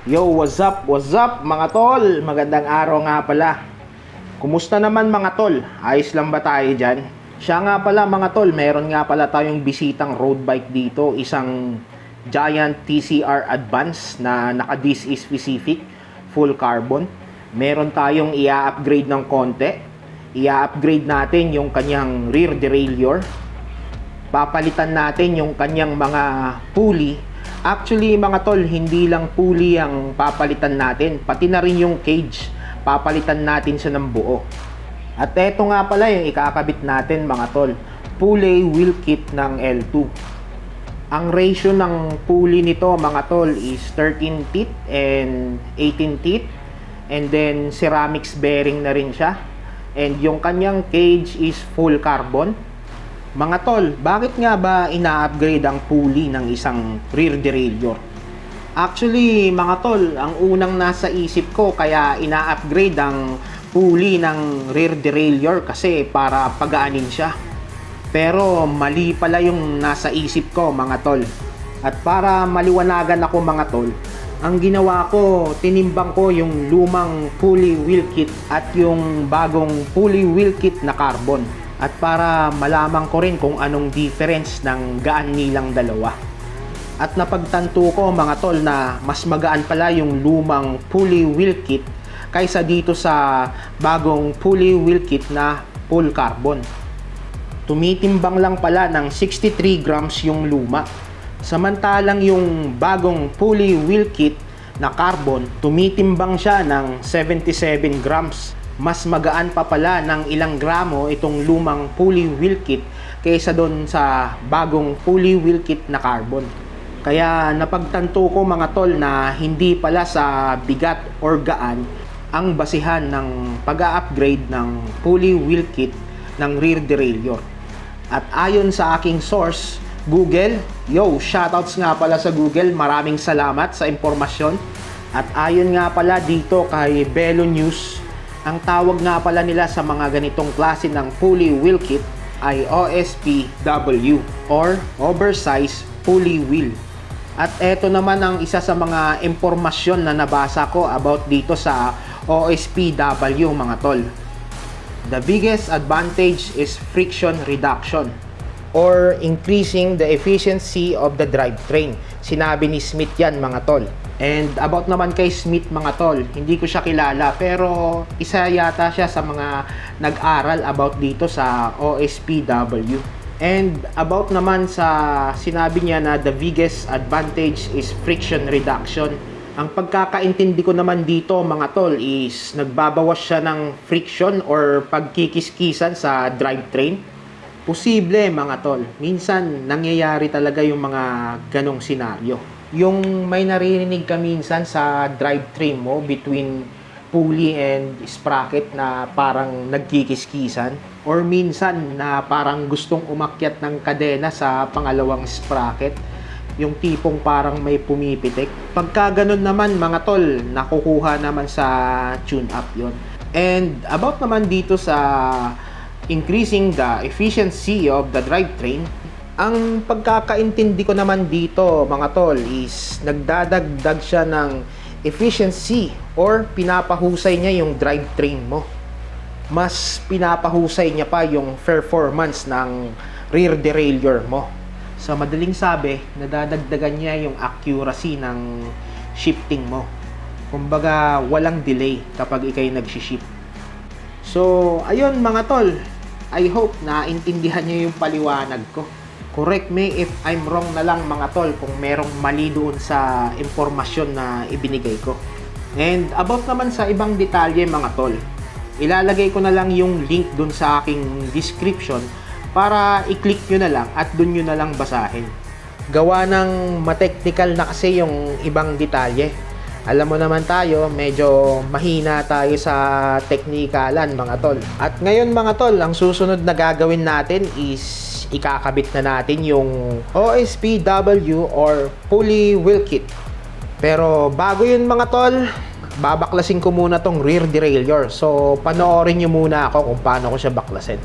Yo, what's up? What's up mga tol? Magandang araw nga pala. Kumusta naman mga tol? Ayos lang ba tayo dyan? Siya nga pala mga tol, meron nga pala tayong bisitang road bike dito. Isang Giant TCR Advance na naka-this is specific, full carbon. Meron tayong i-upgrade ng konti. I-upgrade natin yung kanyang rear derailleur. Papalitan natin yung kanyang mga pulley. Actually mga tol, hindi lang pulley ang papalitan natin, pati na rin yung cage. Papalitan natin siya ng buo. At eto nga pala yung ikakabit natin mga tol, pulley wheel kit ng L2. Ang ratio ng pulley nito mga tol is 13 teeth and 18 teeth. And then ceramics bearing na rin siya. And yung kanyang cage is full carbon. Mga tol, bakit nga ba ina-upgrade ang pulley ng isang rear derailleur? Actually, mga tol, ang unang nasa isip ko kaya ina-upgrade ang pulley ng rear derailleur kasi para pagaanin siya. Pero mali pala yung nasa isip ko, mga tol. At para maliwanagan ako, mga tol, ang ginawa ko, tinimbang ko yung lumang pulley wheel kit at yung bagong pulley wheel kit na carbon. At para malaman ko rin kung anong difference ng gaan nilang dalawa. At napagtanto ko mga tol na mas magaan pala yung lumang pulley wheel kit kaysa dito sa bagong pulley wheel kit na full carbon. Tumitimbang lang pala ng 63 grams yung luma. Samantalang yung bagong pulley wheel kit na carbon, tumitimbang siya ng 77 grams. Mas magaan pa pala ng ilang gramo itong lumang pulley wheel kit kaysa doon sa bagong pulley wheel kit na carbon. Kaya napagtanto ko mga tol na hindi pala sa bigat or gaan ang basihan ng pag-upgrade ng pulley wheel kit ng rear derailleur. At ayon sa aking source, Google, shoutouts nga pala sa Google, maraming salamat sa impormasyon. At ayon nga pala dito kay Velo News, ang tawag nga pala nila sa mga ganitong klase ng pulley wheel kit ay OSPW or Oversized Pulley Wheel. At eto naman ang isa sa mga impormasyon na nabasa ko about dito sa OSPW mga tol. The biggest advantage is friction reduction or increasing the efficiency of the drivetrain. Sinabi ni Smith yan mga tol. And about naman kay Smith mga tol, hindi ko siya kilala pero isa yata siya sa mga nag-aral about dito sa OSPW. And about naman sa sinabi niya na the biggest advantage is friction reduction. Ang pagkakaintindi ko naman dito mga tol is nagbabawas siya ng friction or pagkikiskisan sa drivetrain. Posible mga tol, minsan nangyayari talaga yung mga ganong senaryo. Yung may naririnig ka minsan sa drivetrain mo between pulley and sprocket na parang nagkikiskisan or minsan na parang gustong umakyat ng kadena sa pangalawang sprocket, yung tipong parang may pumipitik. Pagka ganun naman mga tol, nakukuha naman sa tune-up yon. And about naman dito sa increasing the efficiency of the drivetrain, ang pagkakaintindi ko naman dito mga tol is nagdadagdag siya ng efficiency or pinapahusay niya yung drivetrain mo. Mas pinapahusay niya pa yung performance ng rear derailleur mo. Sa madaling sabi, nadadagdagan niya yung accuracy ng shifting mo. Kumbaga, walang delay kapag ikay nag-shift. So, ayun mga tol. I hope na intindihan niyo yung paliwanag ko. Correct me if I'm wrong na lang mga tol kung merong mali doon sa impormasyon na ibinigay ko. And about naman sa ibang detalye mga tol, ilalagay ko na lang yung link doon sa aking description para i-click nyo na lang at doon nyo na lang basahin. Gawa ng ma-technical na kasi yung ibang detalye. Alam mo naman tayo, medyo mahina tayo sa teknikalan mga tol. At ngayon mga tol, ang susunod na gagawin natin is ikakabit na natin yung OSPW or pulley wheel kit. Pero bago yun mga tol, babaklasin ko muna tong rear derailleur. So panoorin nyo muna ako kung paano ko siya baklasin.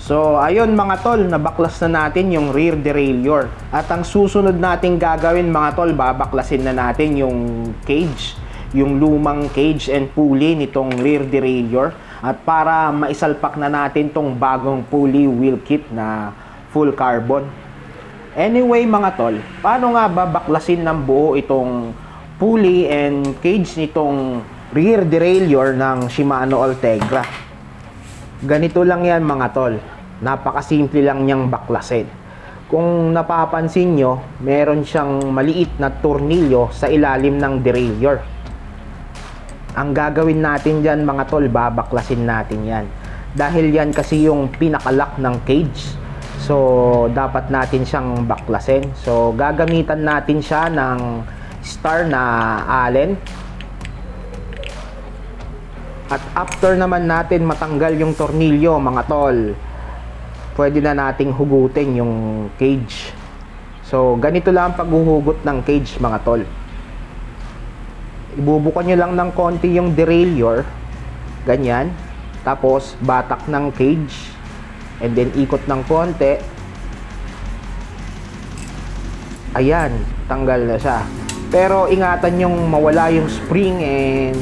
So, ayun mga tol, nabaklas na natin yung rear derailleur. At ang susunod nating gagawin mga tol, babaklasin na natin yung cage, yung lumang cage and pulley nitong rear derailleur. At para maisalpak na natin tong bagong pulley wheel kit na full carbon. Anyway mga tol, paano nga babaklasin ng buo itong pulley and cage nitong rear derailleur ng Shimano Ultegra? Ganito lang yan mga tol. Napakasimple lang niyang baklasin. Kung napapansin nyo, meron siyang maliit na tornilyo sa ilalim ng derailleur. Ang gagawin natin dyan mga tol, babaklasin natin yan. Dahil yan kasi yung pinakalock ng cage. So, dapat natin siyang baklasin. So, gagamitan natin siya ng star na Allen. At after naman natin matanggal yung tornilyo mga tol, pwede na nating hugutin yung cage. So, ganito lang ang paghuhugot ng cage mga tol. Ibubukan nyo lang ng konti yung derailleur. Ganyan. Tapos, batak ng cage. And then, ikot ng konti. Ayan, tanggal na siya. Pero, ingatan yung mawala yung spring and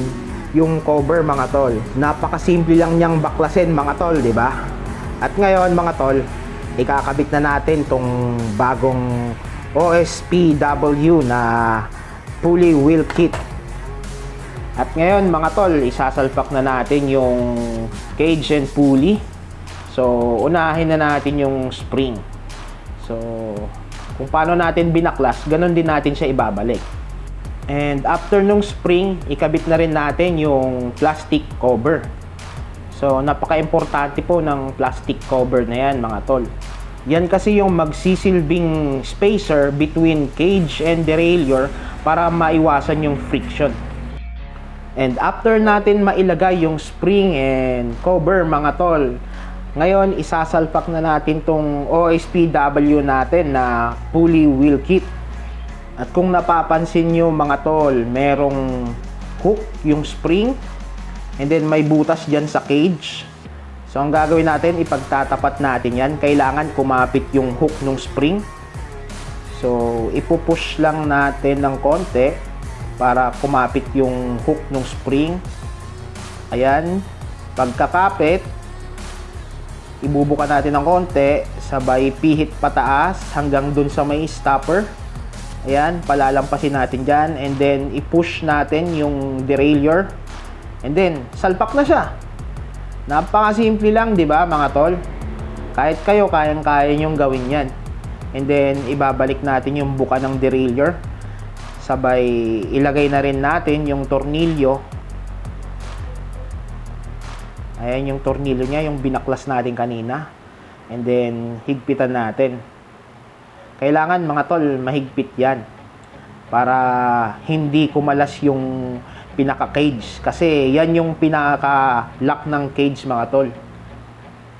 yung cover mga tol. Napakasimple lang niyang baklasin mga tol, di ba? At ngayon mga tol, ikakabit na natin tong bagong OSPW na pulley wheel kit. At ngayon mga tol, isasalpak na natin yung cage and pulley. So, unahin na natin yung spring. So, kung paano natin binaklas, ganun din natin siya ibabalik. And after nung spring, ikabit na rin natin yung plastic cover. So, napaka-importante po ng plastic cover na yan mga tol. Yan kasi yung magsisilbing spacer between cage and derailleur para maiwasan yung friction. And after natin mailagay yung spring and cover mga tol, ngayon isasalpak na natin tong OSPW natin na pulley wheel kit. At kung napapansin nyo mga tol, merong hook yung spring. And then may butas dyan sa cage. So ang gagawin natin, ipagtatapat natin yan. Kailangan kumapit yung hook ng spring. So ipupush lang natin ng konti para kumapit yung hook ng spring. Ayan. Pagkakapit, ibubuka natin ng konti. Sabay pihit pataas hanggang dun sa may stopper. Ayan, palalampasin natin dyan. And then ipush natin yung derailleur. And then, salpak na siya. Napakasimple lang, di ba mga tol? Kahit kayo, kayang-kaya nyong gawin yan. And then, ibabalik natin yung buka ng derailleur. Sabay, ilagay na rin natin yung tornilyo. Ayan yung tornilyo niya, yung binaklas natin kanina. And then, higpitan natin. Kailangan mga tol, mahigpit yan. Para hindi kumalas yung pinaka-cage. Kasi yan yung pinaka-lock ng cage mga tol.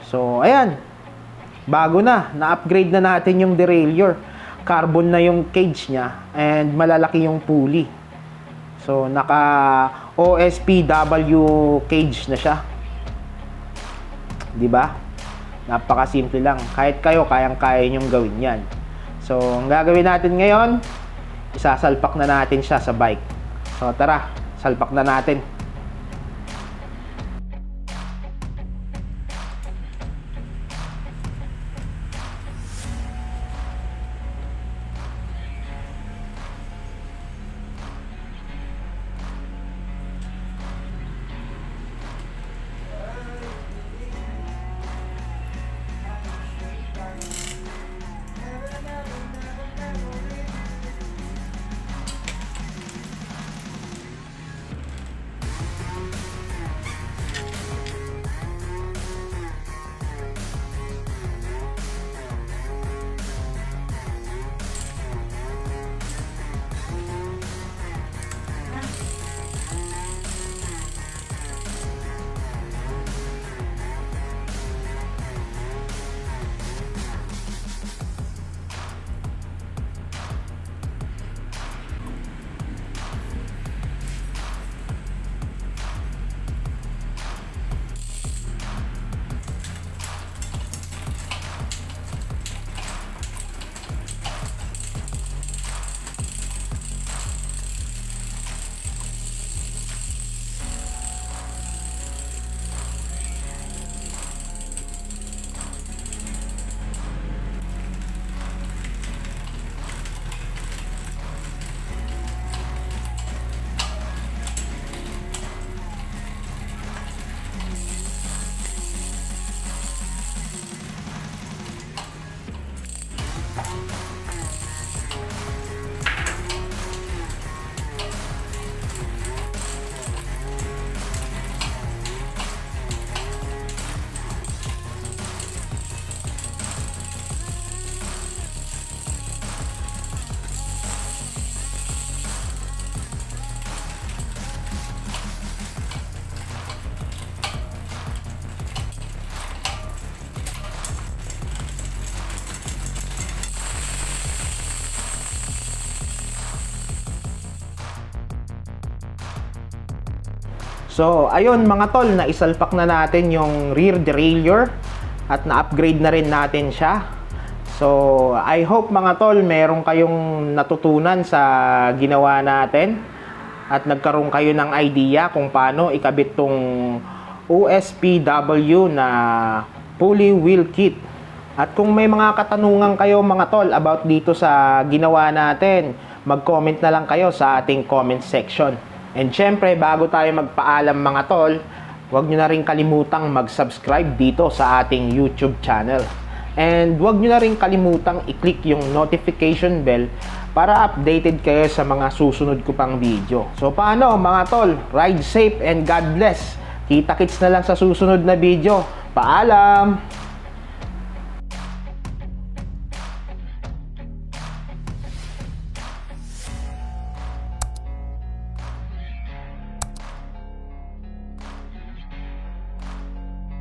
So, ayan. Bago na. Na-upgrade na natin yung derailleur. Carbon na yung cage niya. And malalaki yung pulley. So, naka OSPW cage na siya. Diba? Napakasimple lang. Kahit kayo, kayang-kaya nyong gawin yan. So, ang gagawin natin ngayon, isasalpak na natin siya sa bike. So, tara. Salpak na natin. So, ayun mga tol, naisalpak na natin yung rear derailleur at na-upgrade na rin natin siya. So, I hope mga tol, meron kayong natutunan sa ginawa natin at nagkaroon kayo ng idea kung paano ikabit tong OSPW na pulley wheel kit. At kung may mga katanungan kayo mga tol about dito sa ginawa natin, mag-comment na lang kayo sa ating comment section. And syempre, bago tayo magpaalam mga tol, huwag nyo na rin kalimutang mag-subscribe dito sa ating YouTube channel. And huwag nyo na rin kalimutang i-click yung notification bell para updated kayo sa mga susunod ko pang video. So paano mga tol? Ride safe and God bless. Kita-kits na lang sa susunod na video. Paalam!